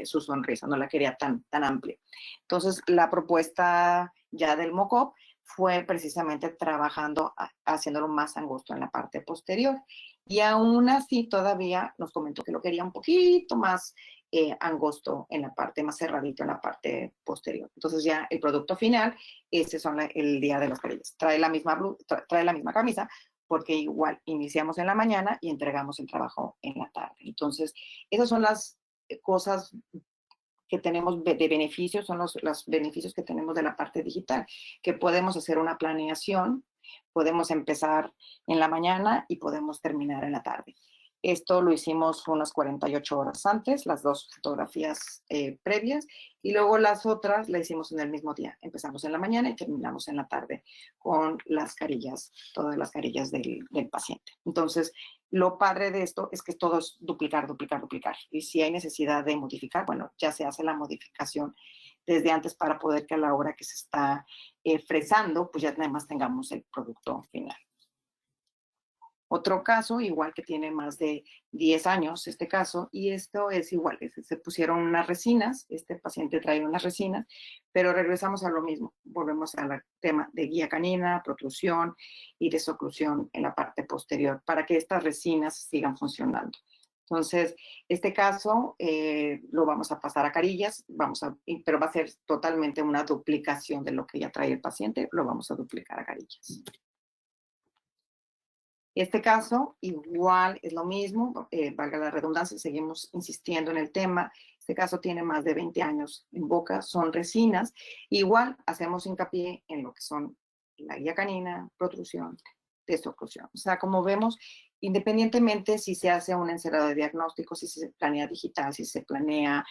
su sonrisa, no la quería tan amplia. Entonces, la propuesta ya del mock-up fue precisamente trabajando, haciéndolo más angosto en la parte posterior. Y aún así, todavía nos comentó que lo quería un poquito más angosto en la parte, más cerradito en la parte posterior. Entonces ya el producto final, este son el día de las carillas. Trae la misma camisa, porque igual iniciamos en la mañana y entregamos el trabajo en la tarde. Entonces, esas son las cosas que tenemos de beneficios, son los beneficios que tenemos de la parte digital, que podemos hacer una planeación, podemos empezar en la mañana y podemos terminar en la tarde. Esto lo hicimos unas 48 horas antes, las 2 fotografías previas, y luego las otras las hicimos en el mismo día. Empezamos en la mañana y terminamos en la tarde con las carillas, todas las carillas del paciente. Entonces, lo padre de esto es que todo es duplicar, duplicar, duplicar. Y si hay necesidad de modificar, bueno, ya se hace la modificación desde antes para poder que a la hora que se está fresando, pues ya nada más tengamos el producto final. Otro caso, igual que tiene más de 10 años este caso, y esto es igual, se pusieron unas resinas, este paciente trae unas resinas, pero regresamos a lo mismo, volvemos al tema de guía canina, protrusión y desoclusión en la parte posterior, para que estas resinas sigan funcionando. Entonces, este caso lo vamos a pasar a carillas, pero va a ser totalmente una duplicación de lo que ya trae el paciente, lo vamos a duplicar a carillas. Este caso igual es lo mismo, valga la redundancia, seguimos insistiendo en el tema. Este caso tiene más de 20 años en boca, son resinas. Igual hacemos hincapié en lo que son la guía canina, protrusión, desoclusión. O sea, como vemos, independientemente si se hace un encerado de diagnóstico, si se planea digital, si se planea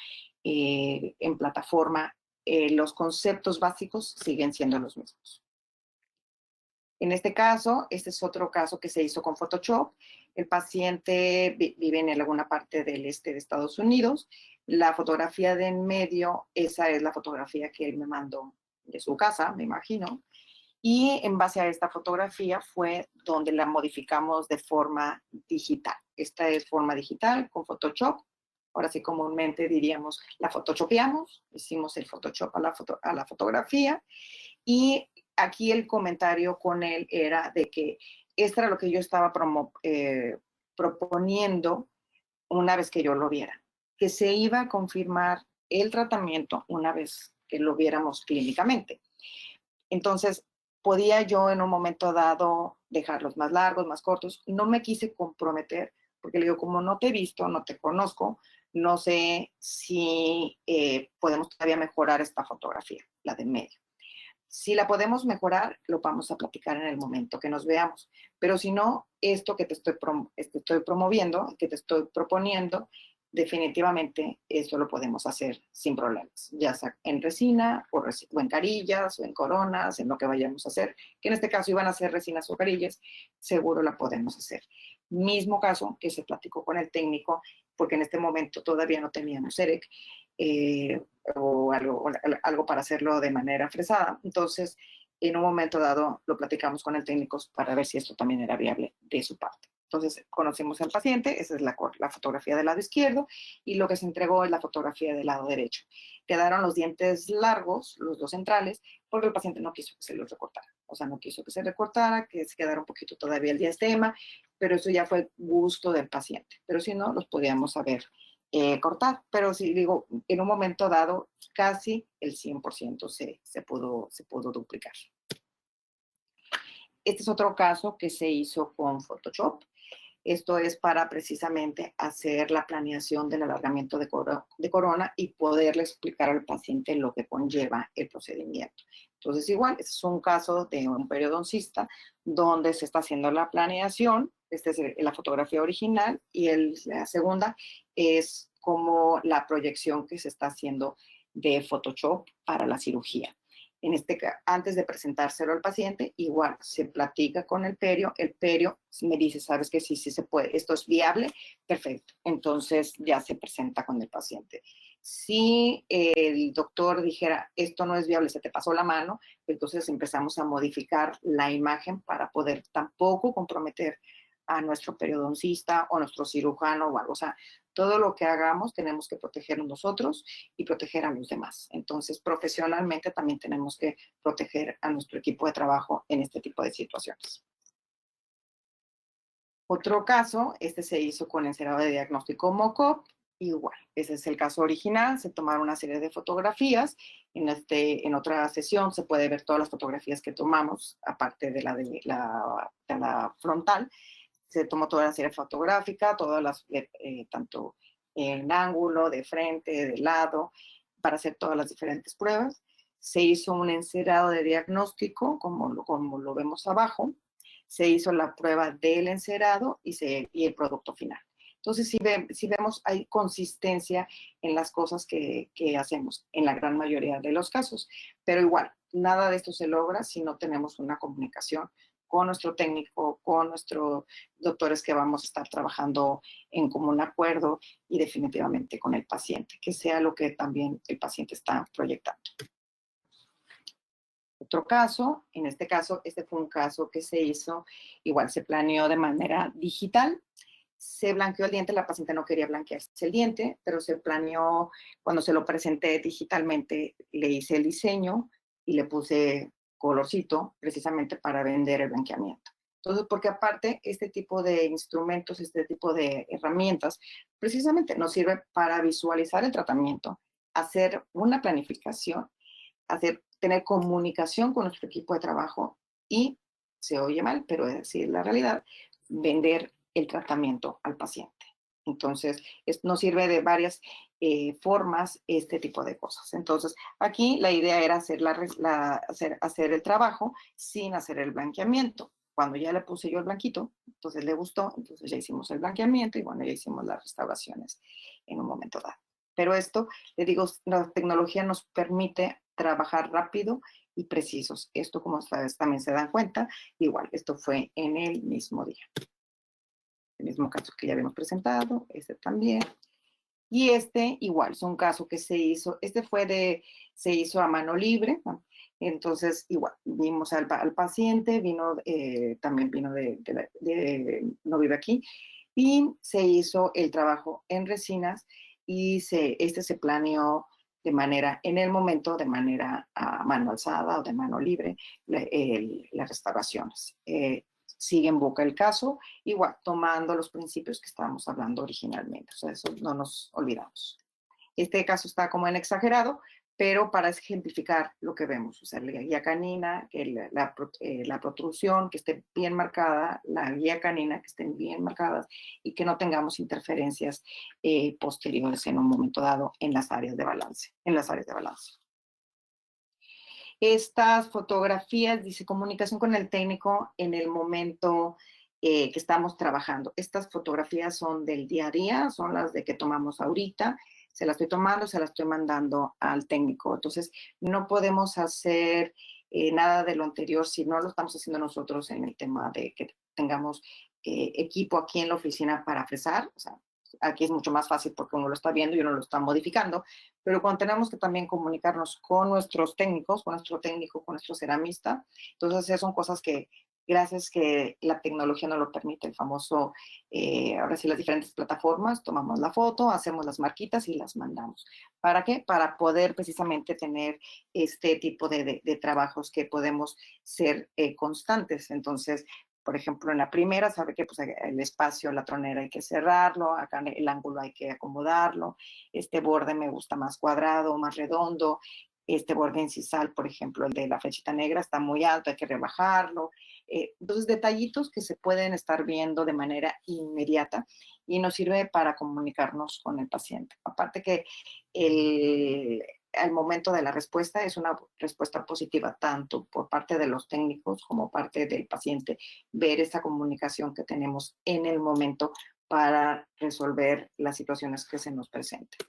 en plataforma, los conceptos básicos siguen siendo los mismos. En este caso, este es otro caso que se hizo con Photoshop. El paciente vive en alguna parte del este de Estados Unidos. La fotografía de en medio, esa es la fotografía que él me mandó de su casa, me imagino. Y en base a esta fotografía fue donde la modificamos de forma digital. Esta es forma digital con Photoshop. Ahora sí, comúnmente diríamos, la photoshopeamos, hicimos el Photoshop a la fotografía. Y aquí el comentario con él era de que esto era lo que yo estaba proponiendo una vez que yo lo viera, que se iba a confirmar el tratamiento una vez que lo viéramos clínicamente. Entonces, podía yo en un momento dado dejarlos más largos, más cortos. No me quise comprometer, porque le digo, como no te he visto, no te conozco, no sé si podemos todavía mejorar esta fotografía, la de en medio. Si la podemos mejorar, lo vamos a platicar en el momento que nos veamos. Pero si no, esto que te estoy promoviendo, que te estoy proponiendo, definitivamente eso lo podemos hacer sin problemas, ya sea en resina o en carillas o en coronas, en lo que vayamos a hacer, que en este caso iban a ser resinas o carillas, seguro la podemos hacer. Mismo caso que se platicó con el técnico, porque en este momento todavía no teníamos EREC, o algo para hacerlo de manera fresada. Entonces, en un momento dado, lo platicamos con el técnico para ver si esto también era viable de su parte. Entonces, conocimos al paciente, esa es la fotografía del lado izquierdo, y lo que se entregó es la fotografía del lado derecho. Quedaron los dientes largos, los dos centrales, porque el paciente no quiso que se los recortara. O sea, no quiso que se recortara, que se quedara un poquito todavía el diastema, pero eso ya fue gusto del paciente. Pero si no, los podíamos haber cortar. Pero si digo, en un momento dado, casi el 100% se pudo duplicar. Este es otro caso que se hizo con Photoshop. Esto es para precisamente hacer la planeación del alargamiento de corona y poderle explicar al paciente lo que conlleva el procedimiento. Entonces, igual, este es un caso de un periodoncista donde se está haciendo la planeación. Esta es la fotografía original y la segunda es como la proyección que se está haciendo de Photoshop para la cirugía. Antes de presentárselo al paciente, igual se platica con el perio me dice, sabes que sí se puede, esto es viable, perfecto, entonces ya se presenta con el paciente. Si el doctor dijera, esto no es viable, se te pasó la mano, entonces empezamos a modificar la imagen para poder tampoco comprometer a nuestro periodoncista o nuestro cirujano o algo. O sea, todo lo que hagamos tenemos que protegernos nosotros y proteger a los demás. Entonces, profesionalmente también tenemos que proteger a nuestro equipo de trabajo en este tipo de situaciones. Otro caso, este se hizo con encerado de diagnóstico MOCOP, igual, ese es el caso original, se tomaron una serie de fotografías, en otra sesión se puede ver todas las fotografías que tomamos, aparte de la frontal, se tomó toda la serie fotográfica, todas las, tanto en ángulo, de frente, de lado, para hacer todas las diferentes pruebas. Se hizo un encerado de diagnóstico, como lo vemos abajo. Se hizo la prueba del encerado y el producto final. Entonces, si vemos, hay consistencia en las cosas que hacemos, en la gran mayoría de los casos. Pero igual, nada de esto se logra si no tenemos una comunicación con nuestro técnico, con nuestros doctores que vamos a estar trabajando en común acuerdo y definitivamente con el paciente, que sea lo que también el paciente está proyectando. Otro caso, en este caso, este fue un caso que se hizo, igual se planeó de manera digital, se blanqueó el diente, la paciente no quería blanquearse el diente, pero se planeó, cuando se lo presenté digitalmente, le hice el diseño y le puse colorcito precisamente para vender el blanqueamiento. Entonces, porque aparte, este tipo de instrumentos, este tipo de herramientas, precisamente nos sirve para visualizar el tratamiento, hacer una planificación, tener comunicación con nuestro equipo de trabajo y, se oye mal, pero es decir la realidad, vender el tratamiento al paciente. Entonces, nos sirve de varias formas este tipo de cosas. Entonces, aquí la idea era hacer el trabajo sin hacer el blanqueamiento. Cuando ya le puse yo el blanquito, entonces le gustó, entonces ya hicimos el blanqueamiento y bueno, ya hicimos las restauraciones en un momento dado. Pero esto, le digo, la tecnología nos permite trabajar rápido y precisos. Esto, como ustedes también se dan cuenta, igual, esto fue en el mismo día. El mismo caso que ya habíamos presentado, este también. Y este igual, es un caso que se hizo, se hizo a mano libre, ¿no? Entonces igual, vimos al paciente, también vino no vive aquí, y se hizo el trabajo en resinas y este se planeó en el momento, de manera a mano alzada o de mano libre, las restauraciones. Sigue en boca el caso, igual, tomando los principios que estábamos hablando originalmente. O sea, eso no nos olvidamos. Este caso está como en exagerado, pero para ejemplificar lo que vemos, o sea, la guía canina, la protrusión que esté bien marcada, la guía canina que estén bien marcadas y que no tengamos interferencias posteriores en un momento dado en las áreas de balance, Estas fotografías, dice comunicación con el técnico en el momento que estamos trabajando. Estas fotografías son del día a día, son las de que tomamos ahorita. Se las estoy tomando, se las estoy mandando al técnico. Entonces, no podemos hacer nada de lo anterior si no lo estamos haciendo nosotros en el tema de que tengamos equipo aquí en la oficina para fresar. O sea, aquí es mucho más fácil porque uno lo está viendo y uno lo está modificando, pero cuando tenemos que también comunicarnos con nuestros técnicos, con nuestro técnico, con nuestro ceramista, entonces esas son cosas que gracias que la tecnología nos lo permite, el famoso, ahora sí las diferentes plataformas, tomamos la foto, hacemos las marquitas y las mandamos. ¿Para qué? Para poder precisamente tener este tipo de trabajos que podemos ser constantes. Entonces, por ejemplo, en la primera, sabe que pues, el espacio, la tronera hay que cerrarlo, acá el ángulo hay que acomodarlo, este borde me gusta más cuadrado, más redondo, este borde incisal, por ejemplo, el de la flechita negra está muy alto, hay que rebajarlo. Entonces, detallitos que se pueden estar viendo de manera inmediata y nos sirve para comunicarnos con el paciente. Aparte que al momento de la respuesta es una respuesta positiva tanto por parte de los técnicos como parte del paciente, ver esa comunicación que tenemos en el momento para resolver las situaciones que se nos presenten.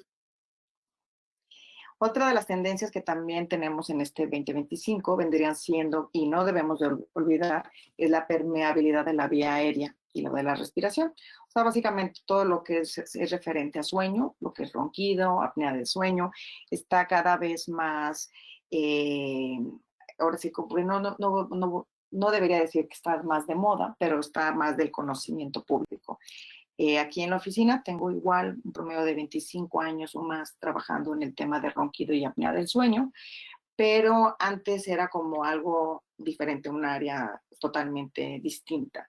Otra de las tendencias que también tenemos en este 2025 vendrían siendo, y no debemos de olvidar, es la permeabilidad de la vía aérea y la de la respiración. O sea, básicamente todo lo que es referente a sueño, lo que es ronquido, apnea del sueño, está cada vez más, ahora sí, no debería decir que está más de moda, pero está más del conocimiento público. Aquí en la oficina tengo igual un promedio de 25 años o más trabajando en el tema de ronquido y apnea del sueño, pero antes era como algo diferente, un área totalmente distinta.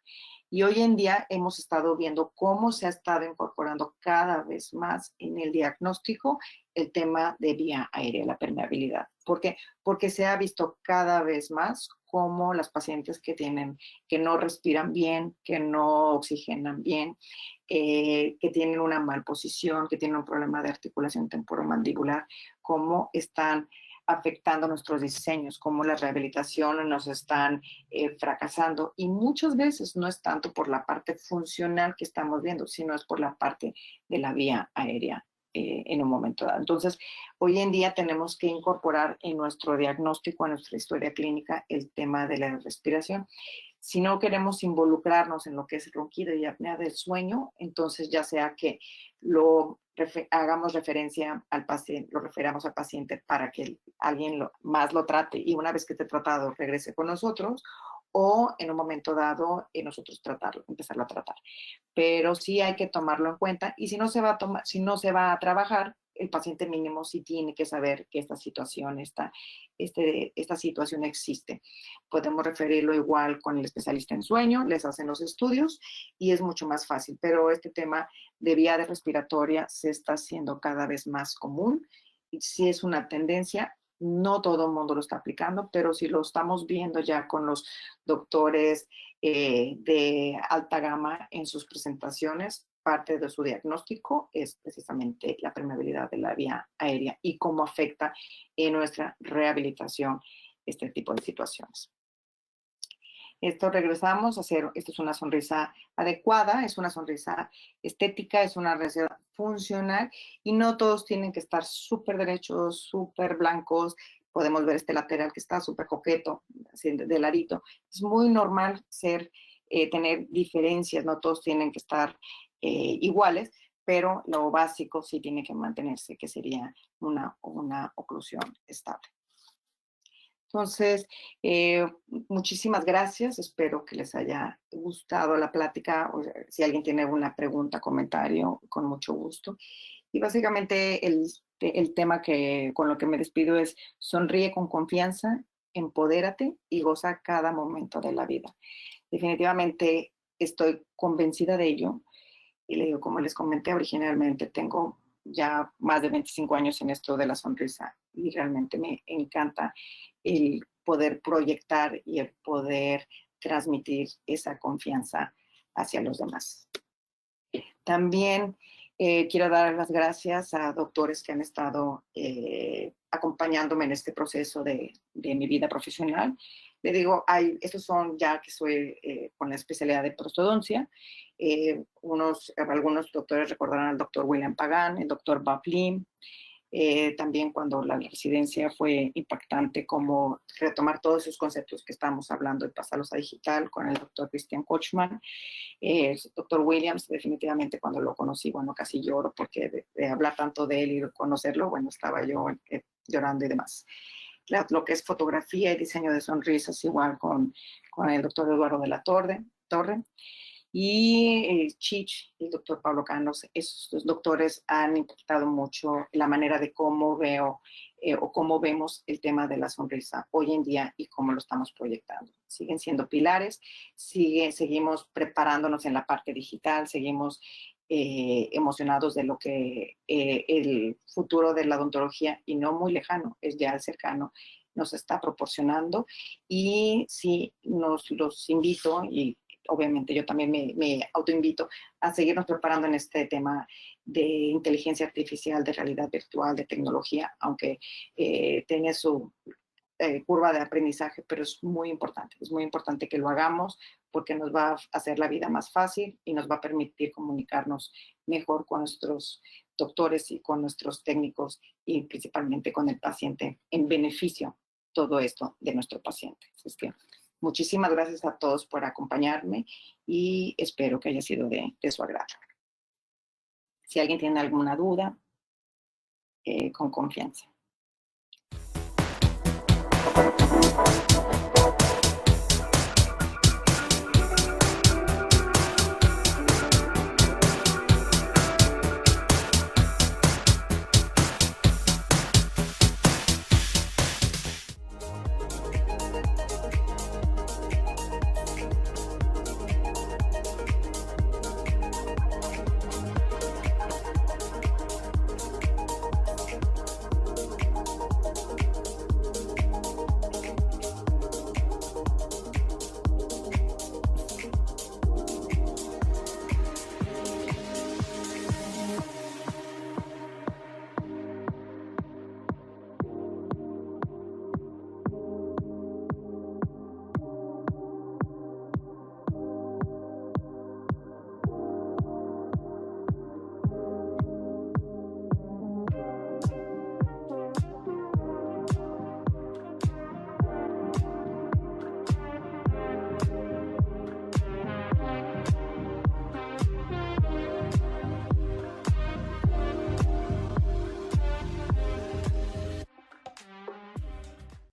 Y hoy en día hemos estado viendo cómo se ha estado incorporando cada vez más en el diagnóstico el tema de vía aérea, la permeabilidad. ¿Por qué? Porque se ha visto cada vez más cómo las pacientes que no respiran bien, que no oxigenan bien, que tienen una malposición, que tienen un problema de articulación temporomandibular, cómo están afectando nuestros diseños, cómo las rehabilitaciones nos están fracasando. Y muchas veces no es tanto por la parte funcional que estamos viendo, sino es por la parte de la vía aérea en un momento dado. Entonces, hoy en día tenemos que incorporar en nuestro diagnóstico, a nuestra historia clínica, el tema de la respiración. Si no queremos involucrarnos en lo que es ronquido y apnea del sueño, entonces ya sea que hagamos referencia al paciente, lo referamos al paciente para que alguien más lo trate y una vez que esté tratado regrese con nosotros, o en un momento dado nosotros empezarlo a tratar. Pero sí hay que tomarlo en cuenta y si no se va a trabajar, el paciente mínimo sí tiene que saber que esta situación existe. Podemos referirlo igual con el especialista en sueño, les hacen los estudios y es mucho más fácil, pero este tema de vía respiratoria se está haciendo cada vez más común y sí es una tendencia No todo el mundo lo está aplicando, pero si lo estamos viendo ya con los doctores de alta gama en sus presentaciones, parte de su diagnóstico es precisamente la permeabilidad de la vía aérea y cómo afecta en nuestra rehabilitación este tipo de situaciones. Esto regresamos a hacer, esto es una sonrisa adecuada, es una sonrisa estética, es una sonrisa funcional y no todos tienen que estar súper derechos, súper blancos. Podemos ver este lateral que está súper coqueto, así de ladito. Es muy normal tener diferencias, no todos tienen que estar iguales, pero lo básico sí tiene que mantenerse, que sería una oclusión estable. Entonces, muchísimas gracias. Espero que les haya gustado la plática. O sea, si alguien tiene alguna pregunta, comentario, con mucho gusto. Y básicamente el tema con lo que me despido es sonríe con confianza, empodérate y goza cada momento de la vida. Definitivamente estoy convencida de ello. Y le digo, como les comenté originalmente, tengo ya más de 25 años en esto de la sonrisa y realmente me encanta el poder proyectar y el poder transmitir esa confianza hacia los demás. También quiero dar las gracias a doctores que han estado acompañándome en este proceso de mi vida profesional. Le digo, estos son ya que soy con la especialidad de prostodoncia. Algunos doctores recordarán al doctor William Pagan, el doctor Bob Lim. También cuando la residencia fue impactante, como retomar todos esos conceptos que estamos hablando y pasarlos a digital con el doctor Christian Kochman. El doctor Williams, definitivamente cuando lo conocí, bueno, casi lloro porque de hablar tanto de él y de conocerlo, bueno, estaba yo llorando y demás. Lo que es fotografía y diseño de sonrisas, igual con el doctor Eduardo de la Torre. Y Chich y el doctor Pablo Canos, esos dos doctores han impactado mucho la manera de cómo veo o cómo vemos el tema de la sonrisa hoy en día y cómo lo estamos proyectando. Siguen siendo pilares, seguimos preparándonos en la parte digital, seguimos emocionados de lo que el futuro de la odontología, y no muy lejano, es ya cercano, nos está proporcionando. Y sí, los invito, y obviamente yo también me autoinvito a seguirnos preparando en este tema de inteligencia artificial, de realidad virtual, de tecnología, aunque tiene su curva de aprendizaje, pero es muy importante que lo hagamos porque nos va a hacer la vida más fácil y nos va a permitir comunicarnos mejor con nuestros doctores y con nuestros técnicos y principalmente con el paciente en beneficio todo esto de nuestro paciente. Así es que muchísimas gracias a todos por acompañarme y espero que haya sido de su agrado. Si alguien tiene alguna duda, con confianza.